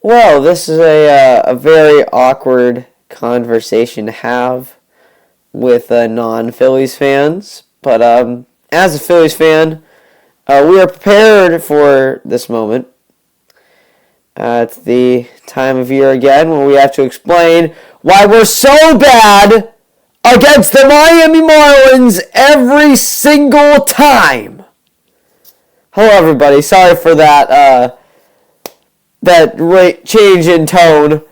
Well, this is a very awkward conversation to have with non-Phillies fans. But as a Phillies fan, we are prepared for this moment. It's the time of year again when we have to explain why we're so bad against the Miami Marlins every single time. Hello, everybody. Sorry for that change in tone.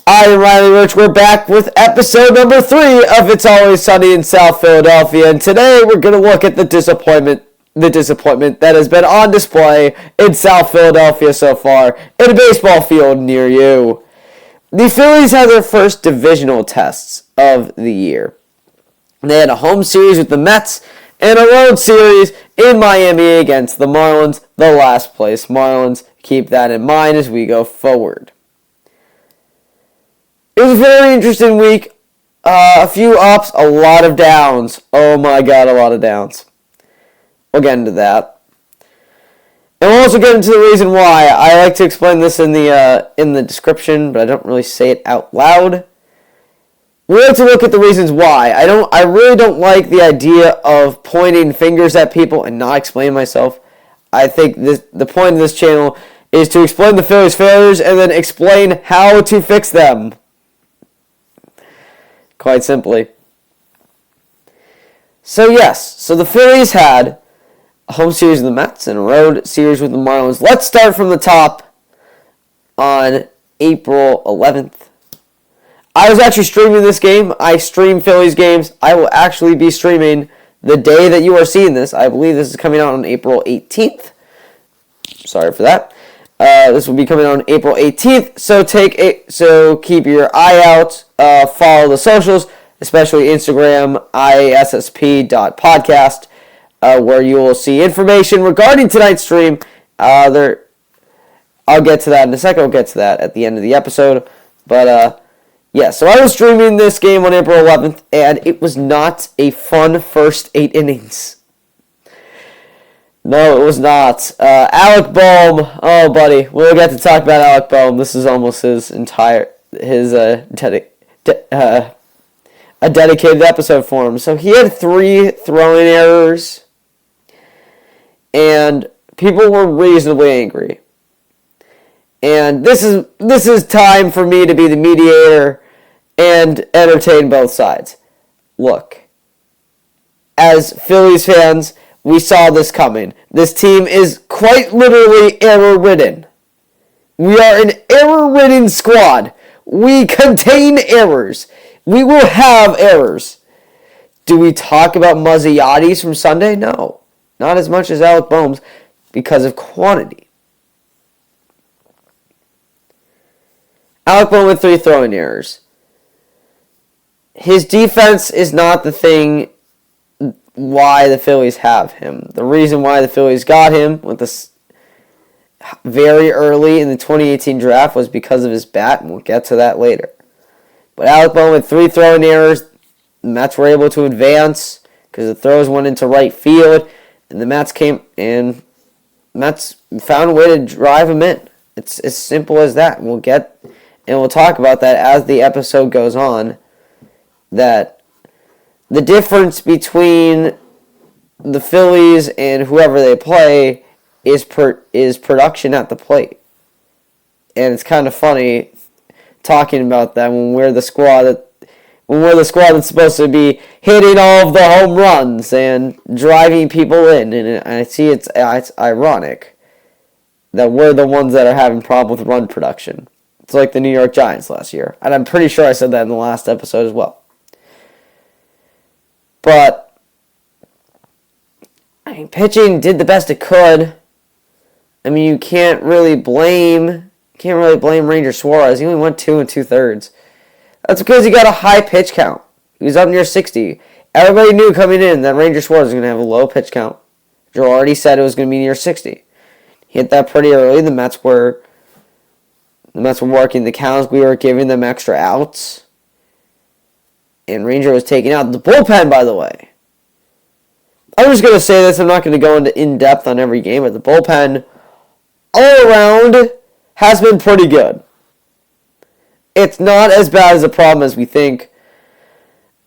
I am Riley Rich. We're back with episode number 3 of It's Always Sunny in South Philadelphia, and today we're going to look at the disappointment that has been on display in South Philadelphia so far in a baseball field near you. The Phillies had their first divisional tests of the year. They had a home series with the Mets and a road series in Miami against the Marlins, the last place Marlins. Keep that in mind as we go forward. It was a very interesting week. A few ups, a lot of downs. Oh my god, a lot of downs. We'll get into that. And we'll also get into the reason why. I like to explain this in the description, but I don't really say it out loud. We like to look at the reasons why. I really don't like the idea of pointing fingers at people and not explaining myself. I think the point of this channel is to explain the Phillies' failures and then explain how to fix them. Quite simply. So the Phillies had a home series with the Mets and a road series with the Marlins. Let's start from the top on April 11th. I was actually streaming this game. I stream Phillies games. I will actually be streaming the day that you are seeing this. I believe this is coming out on April 18th. Sorry for that. This will be coming out on April 18th. So keep your eye out. Follow the socials, especially Instagram, issp.podcast, where you will see information regarding tonight's stream. I'll get to that in a second. We'll get to that at the end of the episode. But yeah, so I was streaming this game on April 11th, and it was not a fun first 8 innings. No, it was not. Alec Bohm, oh buddy, we'll get to talk about Alec Bohm. This is almost a dedicated episode for him. So he had 3 throwing errors, and people were reasonably angry. And this is time for me to be the mediator and entertain both sides. Look, as Phillies fans, we saw this coming. This team is quite literally error-ridden. We are an error-ridden squad. We contain errors. We will have errors. Do we talk about Mazziotis from Sunday? No. Not as much as Alec Bohm's because of quantity. Alec Bohm with 3 throwing errors. His defense is not the thing why the Phillies have him. The reason why the Phillies got him with this very early in the 2018 draft was because of his bat, and we'll get to that later. But Alec Bohm with 3 throwing errors. The Mets were able to advance because the throws went into right field, and the Mets found a way to drive him in. It's as simple as that. We'll talk about that as the episode goes on, that the difference between the Phillies and whoever they play is production at the plate. And it's kind of funny talking about that when we're the squad that's supposed to be hitting all of the home runs and driving people in. And I see it's ironic that we're the ones that are having problem with run production. It's like the New York Giants last year. And I'm pretty sure I said that in the last episode as well. But pitching did the best it could. I mean, you can't really blame Ranger Suarez. He only went 2 2/3. That's because he got a high pitch count. He was up near 60. Everybody knew coming in that Ranger Suarez was going to have a low pitch count. Joe already said it was going to be near 60. He hit that pretty early. The Mets were working the counts. We were giving them extra outs. And Ranger was taken out. The bullpen, by the way. I'm just going to say this. I'm not going to go into in-depth on every game. But the bullpen, all around, has been pretty good. It's not as bad as a problem as we think.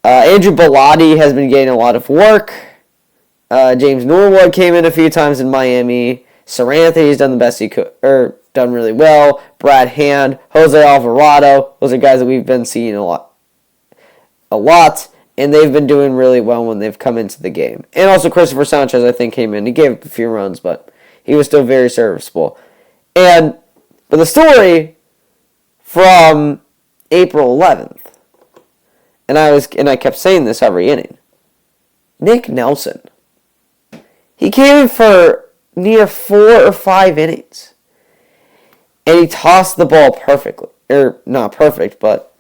Andrew Bellotti has been getting a lot of work. James Norwood came in a few times in Miami. Saranthe's done the best he could, or done really well. Brad Hand, Jose Alvarado, those are guys that we've been seeing a lot, and they've been doing really well when they've come into the game. And also Christopher Sanchez, I think, came in. He gave up a few runs, but he was still very serviceable. But the story from April 11th, and I kept saying this every inning, Nick Nelson. He came in for near 4 or 5 innings, and he tossed the ball perfectly. Or, not perfect, but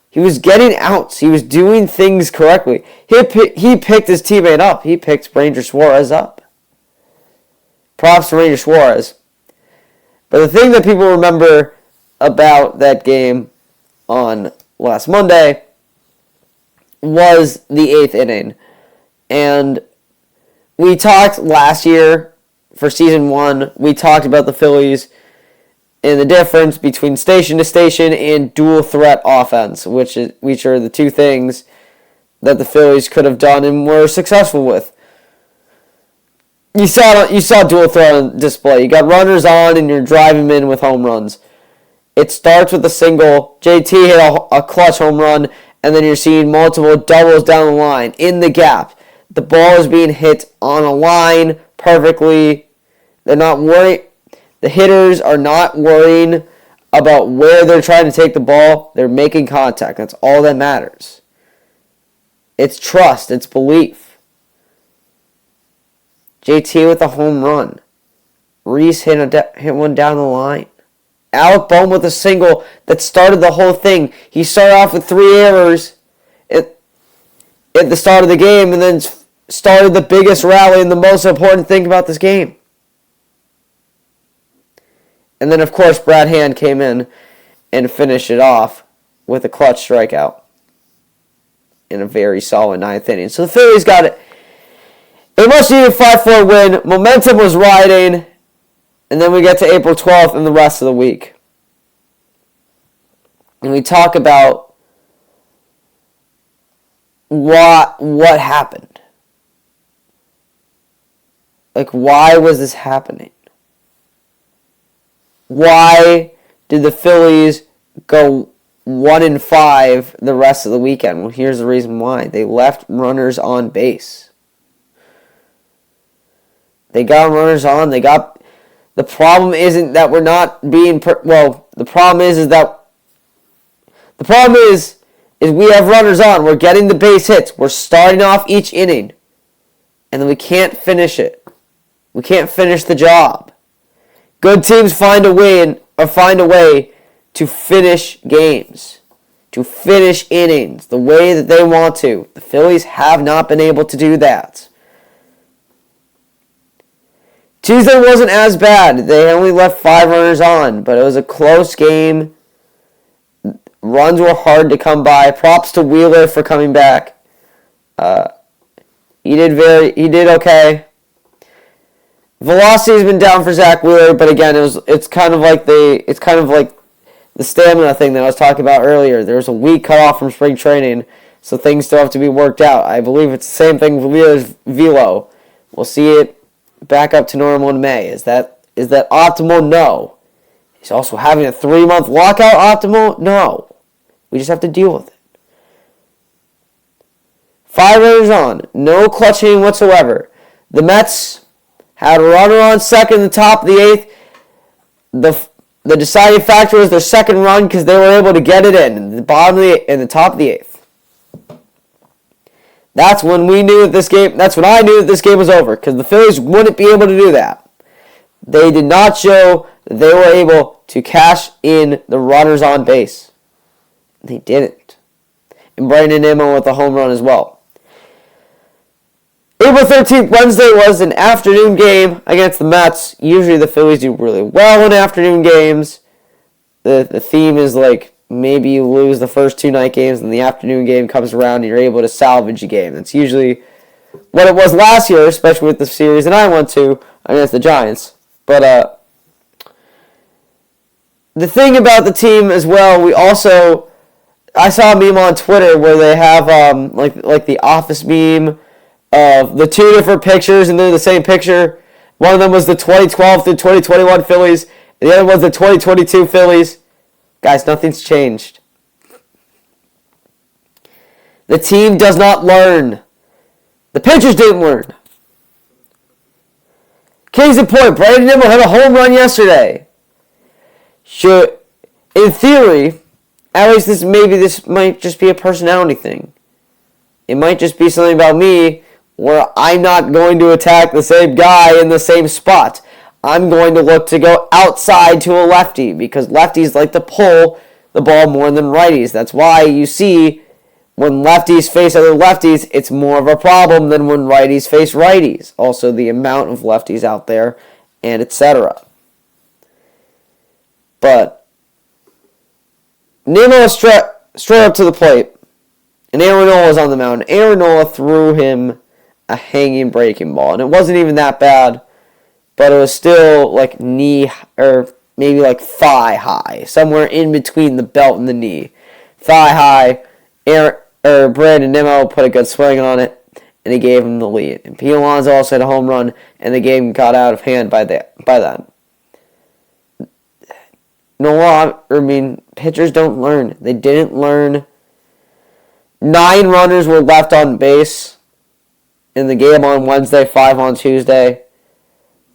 he was getting outs. He was doing things correctly. He picked his teammate up. He picked Ranger Suarez up. Props to Ranger Suarez. But the thing that people remember about that game on last Monday was the 8th inning. And we talked last year for season 1, we talked about the Phillies and the difference between station to station and dual threat offense, which are the two things that the Phillies could have done and were successful with. You saw dual threat on display. You got runners on and you're driving them in with home runs. It starts with a single. JT hit a clutch home run, and then you're seeing multiple doubles down the line in the gap. The ball is being hit on a line perfectly. They're not worried. The hitters are not worrying about where they're trying to take the ball. They're making contact. That's all that matters. It's trust. It's belief. JT with a home run. Reese hit one down the line. Alec Bohm with a single that started the whole thing. He started off with 3 errors at the start of the game and then started the biggest rally and the most important thing about this game. And then, of course, Brad Hand came in and finished it off with a clutch strikeout in a very solid 9th inning. So the Phillies got it. A much-needed 5-4 win. Momentum was riding. And then we get to April 12th and the rest of the week. And we talk about what happened. Like, why was this happening? Why did the Phillies go 1-5 the rest of the weekend? Well, here's the reason why. They left runners on base. They got runners on. The problem isn't that we're not being... the problem is we have runners on. We're getting the base hits. We're starting off each inning. And then we can't finish it. We can't finish the job. Good teams find a way to finish games, to finish innings the way that they want to. The Phillies have not been able to do that. Tuesday wasn't as bad. They only left 5 runners on, but it was a close game. Runs were hard to come by. Props to Wheeler for coming back. He did okay. Velocity's been down for Zach Wheeler, but again, it's kind of like the stamina thing that I was talking about earlier. There was a week cut off from spring training, so things still have to be worked out. I believe it's the same thing with Wheeler's velo. We'll see it back up to normal in May. Is that optimal? No. He's also having a 3-month lockout. Optimal? No. We just have to deal with it. 5 runners on. No clutch hitting whatsoever. The Mets had a runner on second in the top of the 8th. The deciding factor was their second run because they were able to get it in the top of the 8th. That's when we knew that this game. That's when I knew that this game was over because the Phillies wouldn't be able to do that. They did not show that they were able to cash in the runners on base. They didn't. And Brandon Nimmo with a home run as well. April 13th, Wednesday, was an afternoon game against the Mets. Usually the Phillies do really well in afternoon games. The theme is like maybe you lose the first 2 night games and the afternoon game comes around and you're able to salvage a game. That's usually what it was last year, especially with the series that I went to against the Giants. But the thing about the team as well, I saw a meme on Twitter where they have like the office meme of the two different pictures, and they're the same picture. One of them was the 2012 through 2021 Phillies, and the other was the 2022 Phillies. Guys, nothing's changed. The team does not learn. The pitchers didn't learn. Case in point, Brandon Nimmo hit a home run yesterday. In theory, at least this might just be a personality thing. It might just be something about me where I'm not going to attack the same guy in the same spot. I'm going to look to go outside to a lefty because lefties like to pull the ball more than righties. That's why you see when lefties face other lefties, it's more of a problem than when righties face righties. Also, the amount of lefties out there, and etc. But Nimmo straight up to the plate, and Aaron Nola was on the mound. Aaron Nola threw him a hanging breaking ball, and it wasn't even that bad, but it was still like knee, or maybe like thigh high, somewhere in between the belt and the knee. Thigh high, Brandon Nimmo put a good swing on it, and he gave him the lead. And Pete Alonso also had a home run, and the game got out of hand by then. Pitchers don't learn. They didn't learn. 9 runners were left on base in the game on Wednesday, 5 on Tuesday.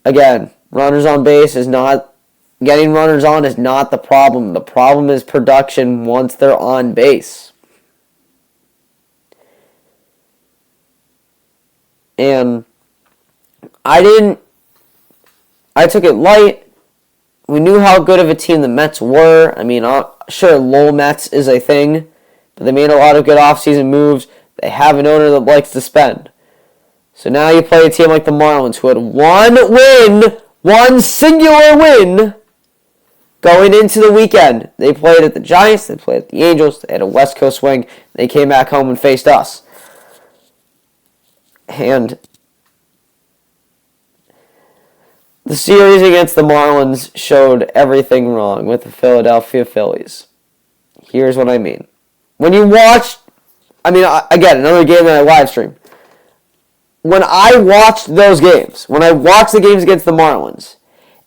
Again, runners on base is not... Getting runners on is not the problem. The problem is production once they're on base. And I took it light. We knew how good of a team the Mets were. Sure, Lowell Mets is a thing, but they made a lot of good offseason moves. They have an owner that likes to spend. So now you play a team like the Marlins, who had one singular win, going into the weekend. They played at the Giants, they played at the Angels, they had a West Coast swing, they came back home and faced us. And the series against the Marlins showed everything wrong with the Philadelphia Phillies. Here's what I mean. When you watch, again, another game that I live streamed. When I watched those games, when I watched the games against the Marlins,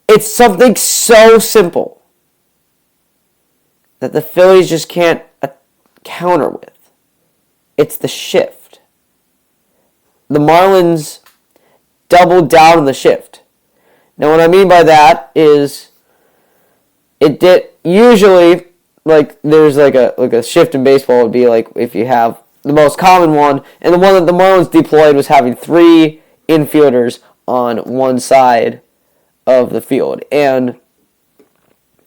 it's something so simple that the Phillies just can't counter with. It's the shift. The Marlins doubled down on the shift. Now, what I mean by that is, it did usually, there's a shift in baseball would be like if you have the most common one, and the one that the Marlins deployed was having 3 infielders on one side of the field. And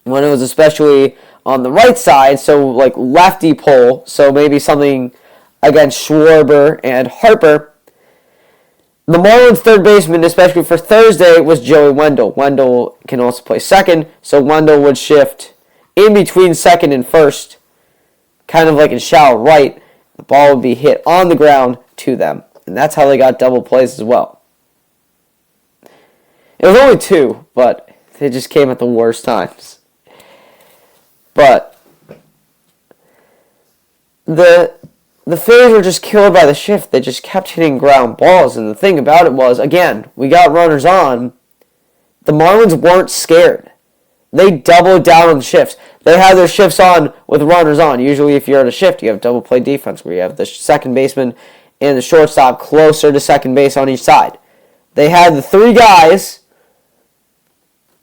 when it was especially on the right side, so lefty pull, so maybe something against Schwarber and Harper, the Marlins' third baseman, especially for Thursday, was Joey Wendell. Wendell can also play second, so Wendell would shift in between second and first, kind of like in shallow right. The ball would be hit on the ground to them, and that's how they got double plays as well. It was only 2, but they just came at the worst times. But the Phillies were just killed by the shift. They just kept hitting ground balls. And the thing about it was, again, we got runners on. The Marlins weren't scared. They doubled down on the shifts. They had their shifts on with runners on. Usually if you're at a shift, you have double play defense where you have the second baseman and the shortstop closer to second base on each side. They had the 3 guys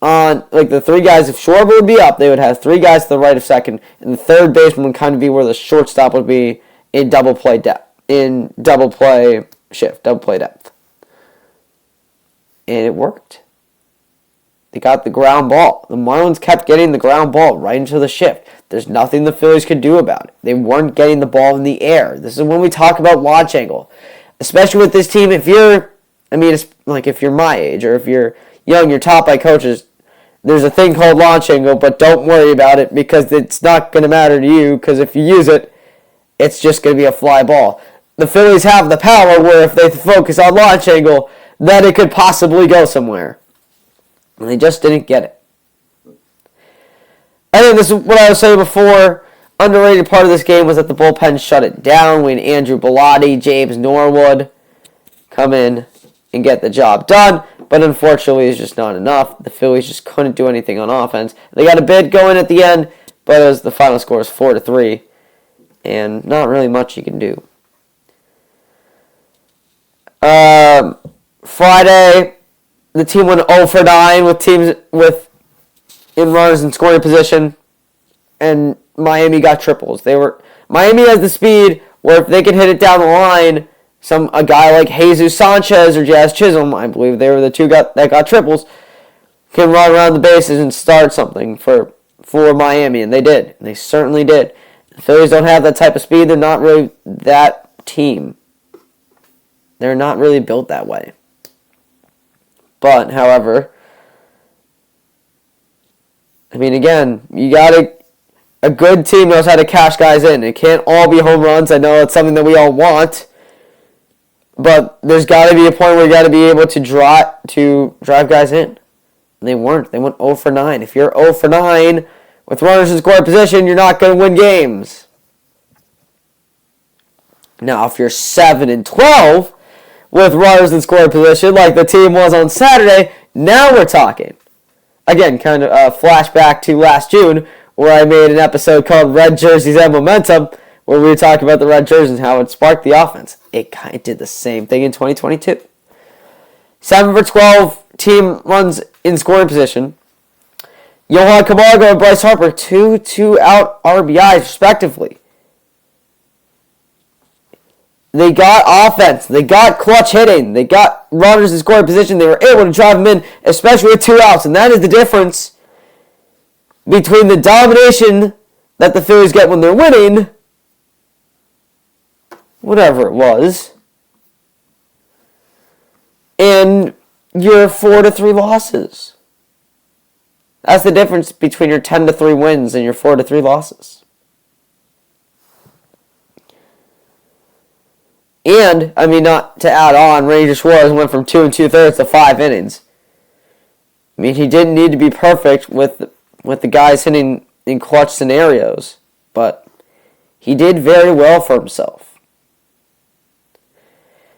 on, the 3 guys, if Schwarber would be up, they would have 3 guys to the right of second, and the third baseman would kind of be where the shortstop would be in double play depth, in double play shift, double play depth. And it worked. They got the ground ball. The Marlins kept getting the ground ball right into the shift. There's nothing the Phillies could do about it. They weren't getting the ball in the air. This is when we talk about launch angle. Especially with this team, if you're my age, or if you're young, you're taught by coaches, there's a thing called launch angle, but don't worry about it because it's not going to matter to you, because if you use it, it's just going to be a fly ball. The Phillies have the power where if they focus on launch angle, then it could possibly go somewhere. And they just didn't get it. I think this is what I was saying before. Underrated part of this game was that the bullpen shut it down when Andrew Bellotti, James Norwood come in and get the job done. But unfortunately, it's just not enough. The Phillies just couldn't do anything on offense. They got a bid going at the end, but the final score is 4-3, and not really much you can do. Friday, the team went 0-9 with teams in runners in scoring position, and Miami got triples. Miami has the speed where if they can hit it down the line, a guy like Jesus Sanchez or Jazz Chisholm, I believe they were the two that got triples, can run around the bases and start something for Miami, and they did. They certainly did. The Phillies don't have that type of speed. They're not really that team. They're not really built that way. But, however, I mean, again, you got a good team knows how to cash guys in. It can't all be home runs. I know it's something that we all want. But there's got to be a point where you got to be able to drive guys in. And they weren't. They went 0-9. If you're 0-9 with runners in scoring position, you're not going to win games. Now, if you're 7-12 with runners in scoring position, like the team was on Saturday, now we're talking. Again, kind of a flashback to last June, where I made an episode called Red Jerseys and Momentum, where we were talking about the red jerseys and how it sparked the offense. It kind of did the same thing in 2022. 7-12 team runs in scoring position. Johan Camargo and Bryce Harper, 2 out RBIs, respectively. They got offense. They got clutch hitting. They got runners in scoring position. They were able to drive them in, especially with 2 outs. And that is the difference between the domination that the Phillies get when they're winning, whatever it was, and your 4-3 losses. That's the difference between your 10-3 wins and your 4-3 losses. And, I mean, not to add on, Ranger Suarez went from 2 2/3 to 5 innings. I mean, he didn't need to be perfect with the guys hitting in clutch scenarios, but he did very well for himself.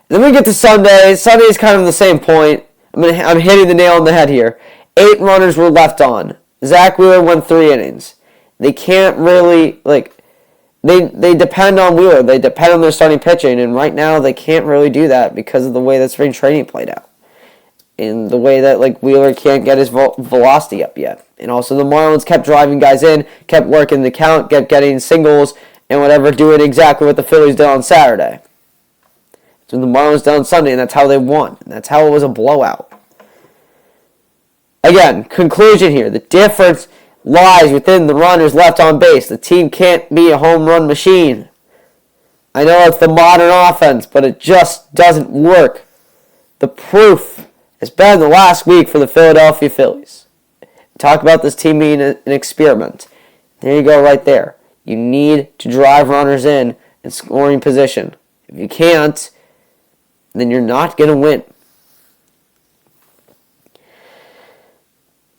Then we get to Sunday. Sunday is kind of the same point. I'm hitting the nail on the head here. 8 runners were left on. Zach Wheeler went 3 innings. They can't really, they depend on Wheeler. They depend on their starting pitching, and right now they can't really do that because of the way that spring training played out. And the way that, Wheeler can't get his velocity up yet. And also the Marlins kept driving guys in, kept working the count, kept getting singles, and whatever, doing exactly what the Phillies did on Saturday. So the Marlins did on Sunday, and that's how they won. And that's how it was a blowout. Again, conclusion here. The difference lies within the runners left on base. The team can't be a home run machine. I know it's the modern offense, but it just doesn't work. The proof has been the last week for the Philadelphia Phillies. Talk about this team being an experiment. There you go right there. You need to drive runners in scoring position. If you can't, then you're not going to win.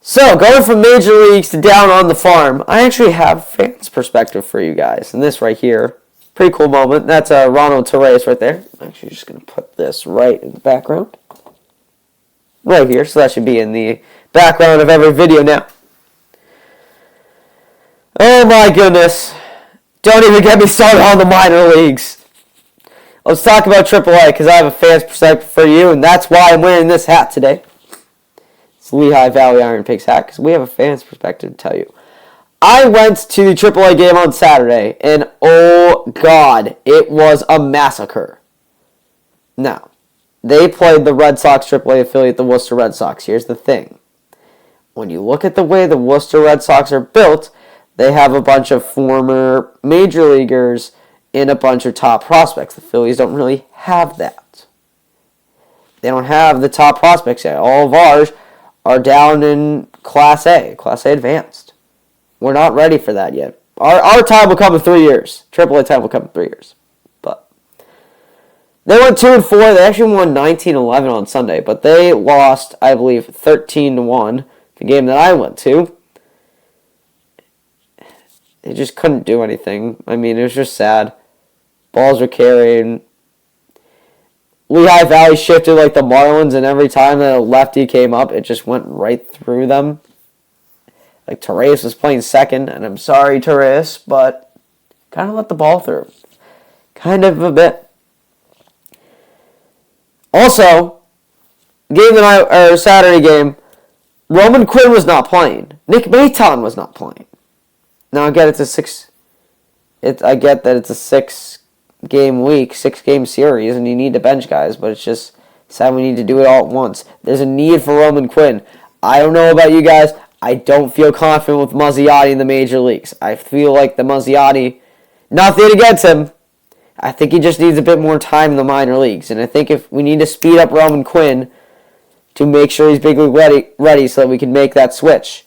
So, going from major leagues to down on the farm, I actually have fans' perspective for you guys. And this right here, pretty cool moment. That's Ronald Torres right there. I'm actually just going to put this right in the background. Right here, so that should be in the background of every video now. Oh my goodness. Don't even get me started on the minor leagues. Let's talk about AAA, because I have a fan's perspective for you, and that's why I'm wearing this hat today. It's Lehigh Valley Iron Pigs hat, because we have a fan's perspective to tell you. I went to the AAA game on Saturday, and oh God, it was a massacre. Now, they played the Red Sox AAA affiliate, the Worcester Red Sox. Here's the thing. When you look at the way the Worcester Red Sox are built, they have a bunch of former major leaguers and a bunch of top prospects. The Phillies don't really have that. They don't have the top prospects yet. All of ours are down in Class A Advanced. We're not ready for that yet. Our time will come in 3 years. AAA time will come in 3 years. But they went 2-4. They actually won 19-11 on Sunday, but they lost, I believe, 13-1, the game that I went to. they just couldn't do anything. I mean, it was just sad. Balls were carried. Lehigh Valley shifted like the Marlins, and every time that a lefty came up, it just went right through them. Like, Torres was playing second, and I'm sorry, Torres, but kind of let the ball through. Kind of a bit. Also, Saturday game, Roman Quinn was not playing. Nick Maton was not playing. Now, I get I get that it's a 6-game week, 6-game series, and you need to bench guys, but it's just sad we need to do it all at once. There's a need for Roman Quinn. I don't know about you guys. I don't feel confident with Mazziotti in the major leagues. I feel like the Mazziotti, nothing against him. I think he just needs a bit more time in the minor leagues. And I think if we need to speed up Roman Quinn to make sure he's big league ready so that we can make that switch.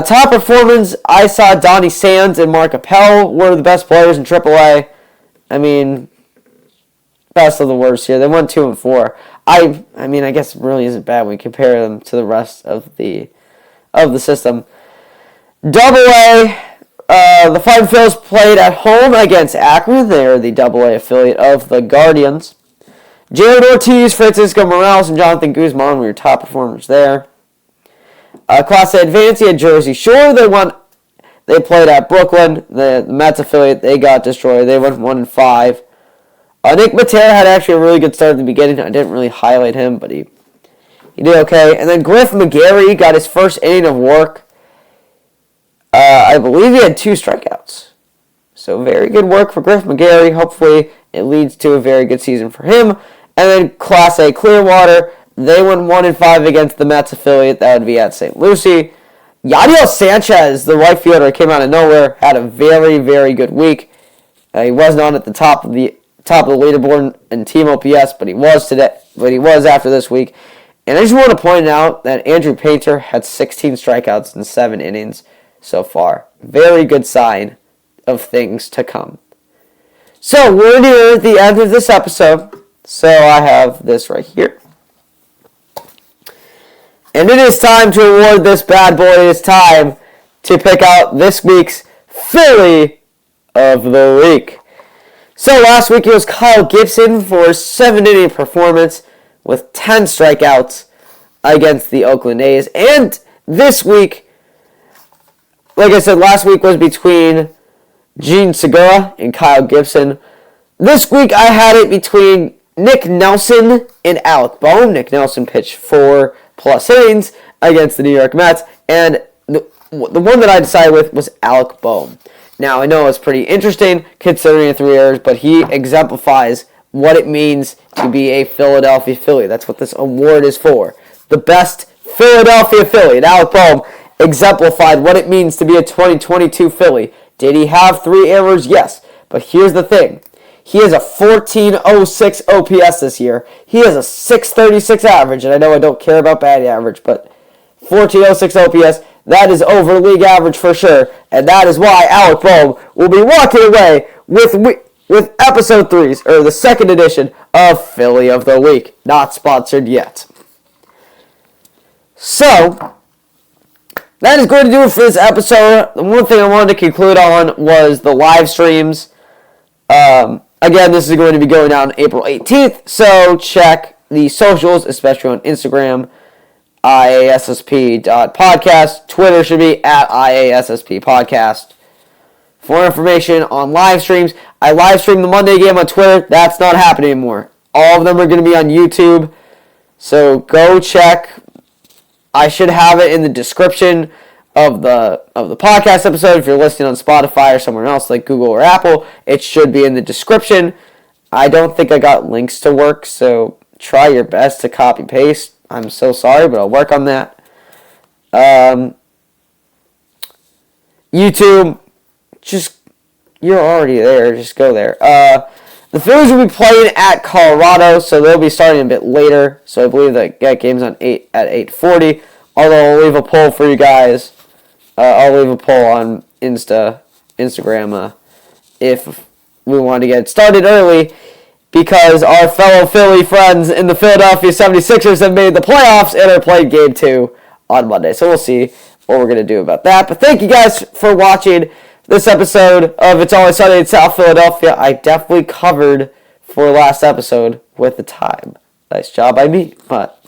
Top performance, I saw Donnie Sands and Mark Appel were the best players in AAA. I mean, best of the worst here. They won 2-4. I mean, I guess it really isn't bad when we compare them to the rest of the system. AA, the Fighting Phillies played at home against Akron. They are the AA affiliate of the Guardians. Jared Ortiz, Francisco Morales, and Jonathan Guzman were your top performers there. Class A Advance, you had Jersey Shore. They played at Brooklyn. The Mets affiliate, they got destroyed. They went 1-5. Nick Matera had actually a really good start at the beginning. I didn't really highlight him, but he did okay. And then Griff McGarry got his first inning of work. I believe he had 2 strikeouts. So very good work for Griff McGarry. Hopefully it leads to a very good season for him. And then Class A Clearwater, they went 1-5 against the Mets affiliate. That would be at St. Lucie. Yadiel Sanchez, the right fielder, came out of nowhere, had a very, very good week. He wasn't on at the top of the leaderboard in team OPS, but he was today. But he was after this week. And I just want to point out that Andrew Painter had 16 strikeouts in 7 innings so far. Very good sign of things to come. So we're near the end of this episode. So I have this right here. And it is time to award this bad boy. It is time to pick out this week's Philly of the Week. So last week it was Kyle Gibson for a 7-inning performance with 10 strikeouts against the Oakland A's. And this week, like I said, last week was between Gene Segura and Kyle Gibson. This week I had it between Nick Nelson and Alec Bohm. Nick Nelson pitched 4+ innings against the New York Mets, and the one that I decided with was Alec Bohm. Now, I know it's pretty interesting considering the 3 errors, but he exemplifies what it means to be a Philadelphia Philly. That's what this award is for. The best Philadelphia Philly. And Alec Bohm exemplified what it means to be a 2022 Philly. Did he have 3 errors? Yes. But here's the thing. He has a 14.06 OPS this year. He has a 6.36 average, and I know I don't care about batting average, but 14.06 OPS, that is over league average for sure, and that is why Alec Bohm will be walking away with episode 3, or the second edition of Philly of the Week. Not sponsored yet. So, that is going to do it for this episode. The one thing I wanted to conclude on was the live streams. Again, this is going to be going down April 18th, so check the socials, especially on Instagram, IASSP.podcast. Twitter should be at IASSP.podcast. For information on live streams, I live stream the Monday game on Twitter. That's not happening anymore. All of them are going to be on YouTube, so go check. I should have it in the description of the podcast episode. If you're listening on Spotify or somewhere else like Google or Apple, it should be in the description. I don't think I got links to work, so try your best to copy paste. I'm so sorry, but I'll work on that. YouTube, you're already there. Just go there. The Phillies will be playing at Colorado, so they'll be starting a bit later. So I believe that game's at 8:40. Although I'll leave a poll for you guys. I'll leave a poll on Instagram if we want to get started early, because our fellow Philly friends in the Philadelphia 76ers have made the playoffs and are playing Game 2 on Monday. So we'll see what we're going to do about that. But thank you guys for watching. this episode of It's Always Sunny in South Philadelphia, I definitely covered for last episode with the time. Nice job by me. But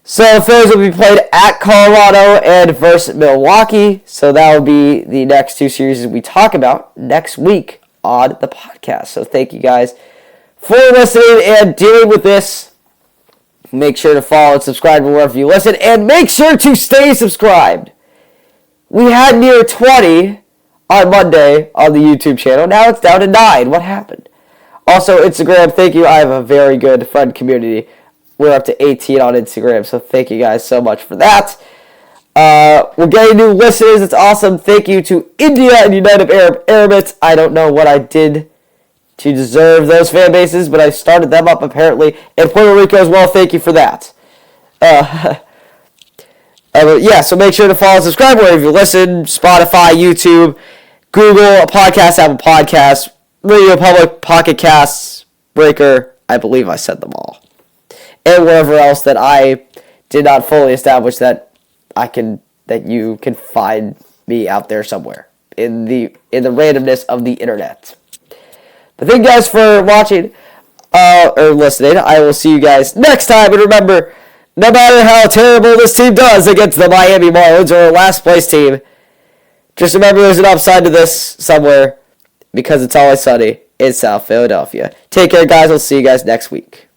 so the Phillies will be played at Colorado and versus Milwaukee. So that will be the next two series we talk about next week on the podcast. So thank you guys for listening and dealing with this. Make sure to follow and subscribe wherever you listen. And make sure to stay subscribed. We had near 20 on Monday on the YouTube channel. Now it's down to 9. What happened? Also, Instagram, thank you. I have a very good friend community. We're up to 18 on Instagram, so thank you guys so much for that. We're getting new listeners. It's awesome. Thank you to India and United Arab Emirates. I don't know what I did to deserve those fan bases, but I started them up apparently. And Puerto Rico as well. Thank you for that. So make sure to follow and subscribe wherever you listen. Spotify, YouTube, Google Podcasts, Apple Podcasts, Radio Public, Pocket Casts, Breaker. I believe I said them all. And wherever else that I did not fully establish that you can find me out there somewhere in the randomness of the internet. But thank you guys for watching or listening. I will see you guys next time. And remember, no matter how terrible this team does against the Miami Marlins or a last place team, just remember there's an upside to this somewhere because it's always sunny in South Philadelphia. Take care, guys. I'll see you guys next week.